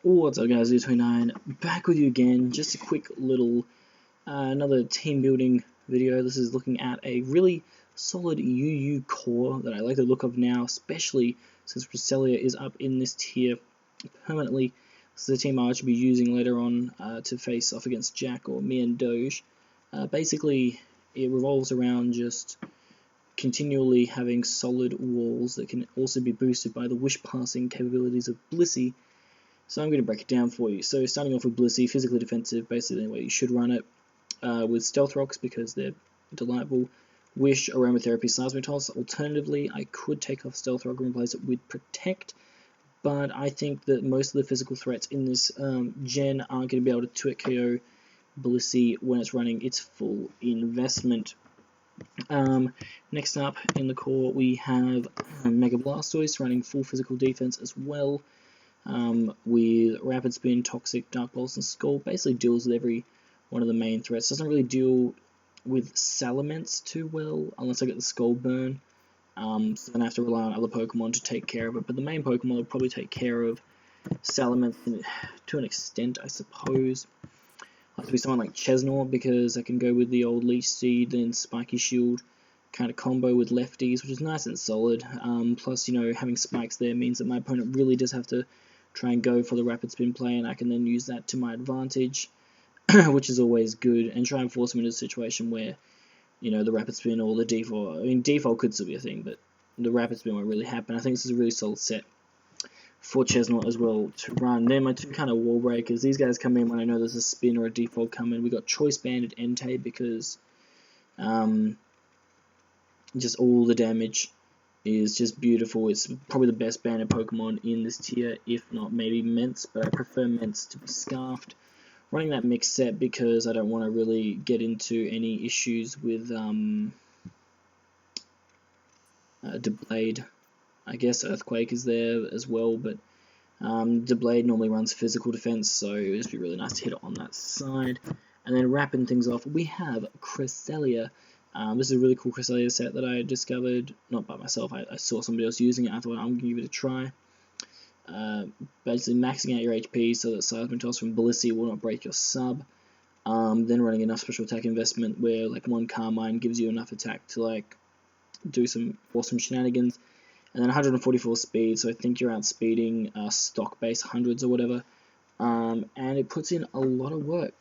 What's up guys, W29 back with you again. Just a quick little another team building video. This is looking at a really solid UU core that I like the look of now, especially since Cresselia is up in this tier permanently. This is a team I should be using later on to face off against Jack or me and Doge. Basically it revolves around just continually having solid walls that can also be boosted by the wish passing capabilities of Blissey. So I'm going to break it down for you. So starting off with Blissey, physically defensive, basically the way you should run it, with Stealth Rocks because they're delightful. Wish, Aromatherapy, Seismic. Alternatively, I could take off Stealth Rock and replace it with Protect, but I think that most of the physical threats in this gen aren't going to be able to 2-hit KO Blissey when it's running its full investment. Next up in the core we have Mega Blastoise running full physical defense as well, with Rapid Spin, Toxic, Dark Pulse, and Skull. Basically deals with every one of the main threats. Doesn't really deal with Salamence too well unless I get the Skull Burn, so then I have to rely on other Pokemon to take care of it, but the main Pokemon will probably take care of Salamence to an extent, I suppose. Have to be someone like Chesnaught because I can go with the old Leech Seed, then Spiky Shield kind of combo with lefties, which is nice and solid. Plus, you know, having spikes there means that my opponent really does have to try and go for the Rapid Spin play, and I can then use that to my advantage, which is always good, and try and force him into a situation where, you know, the Rapid Spin or the Default, I mean, Default could still be a thing, but the Rapid Spin won't really happen. I think this is a really solid set for Chesnaught as well to run. They're my two kind of wall breakers. These guys come in when I know there's a spin or a default coming. We got Choice Banded Entei because just all the damage is just beautiful. It's probably the best banded Pokemon in this tier, if not maybe Mence, but I prefer Mence to be Scarfed. Running that mixed set because I don't want to really get into any issues with Deblade. I guess Earthquake is there as well, but Deblade normally runs physical defense, so it would just be really nice to hit it on that side. And then wrapping things off, we have Cresselia. This is a really cool Cresselia set that I discovered, not by myself, I saw somebody else using it. I thought I'm going to give it a try. Basically maxing out your HP so that Seismic from Blissey will not break your sub. Then running enough special attack investment where like one Carmine gives you enough attack to like do some awesome shenanigans. And then 144 speed, so I think you're outspeeding stock base hundreds or whatever. And it puts in a lot of work.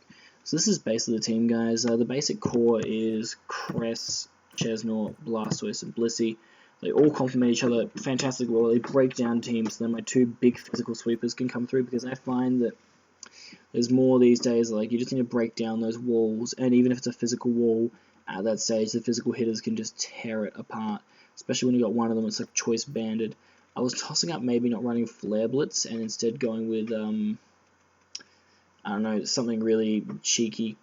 So this is basically the team, guys. The basic core is Cress, Chesnaught, Blastoise, and Blissey. They all complement each other fantastically well. They break down teams, so then my two big physical sweepers can come through, because I find that there's more these days, like you just need to break down those walls, and even if it's a physical wall, at that stage the physical hitters can just tear it apart. Especially when you got one of them that's like choice banded. I was tossing up maybe not running Flare Blitz and instead going with I don't know, something really cheeky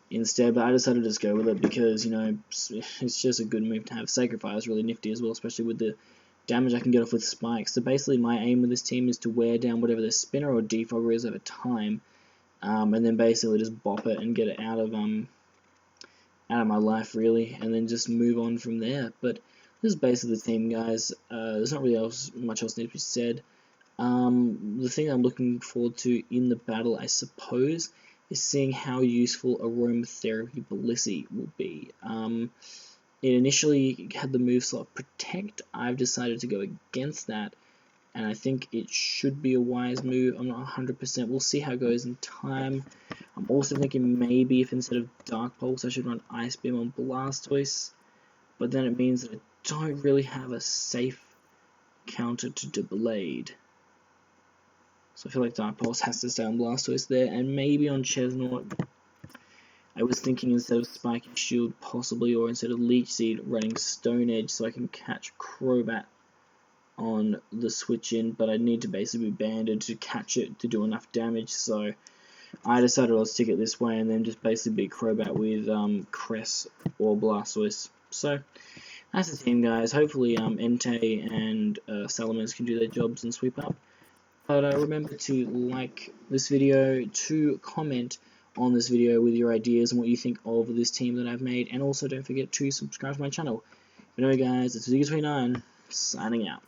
instead, but I decided to just go with it because, you know, it's just a good move to have. Sacred Fire is really nifty as well, especially with the damage I can get off with spikes. So basically my aim with this team is to wear down whatever the spinner or defogger is over time, and then basically just bop it and get it out of my life really, and then just move on from there. But this is basically the team, guys. There's not really much else needs to be said. The thing I'm looking forward to in the battle, I suppose, is seeing how useful Aromatherapy Blissey will be. It initially had the move slot Protect. I've decided to go against that, and I think it should be a wise move. I'm not 100%. We'll see how it goes in time. I'm also thinking maybe if instead of Dark Pulse, I should run Ice Beam on Blastoise, but then it means that I don't really have a safe counter to Deblade. So I feel like Dark Pulse has to stay on Blastoise there, and maybe on Chesnaught. I was thinking instead of Spiky Shield possibly, or instead of Leech Seed, running Stone Edge so I can catch Crobat on the switch in, but I need to basically be banded to catch it to do enough damage, so I decided I'll stick it this way and then just basically beat Crobat with Cress or Blastoise. So that's the team, guys. Hopefully Entei and Salamence can do their jobs and sweep up. But remember to like this video, to comment on this video with your ideas and what you think of this team that I've made, and also don't forget to subscribe to my channel. But anyway, guys, it's W29 signing out.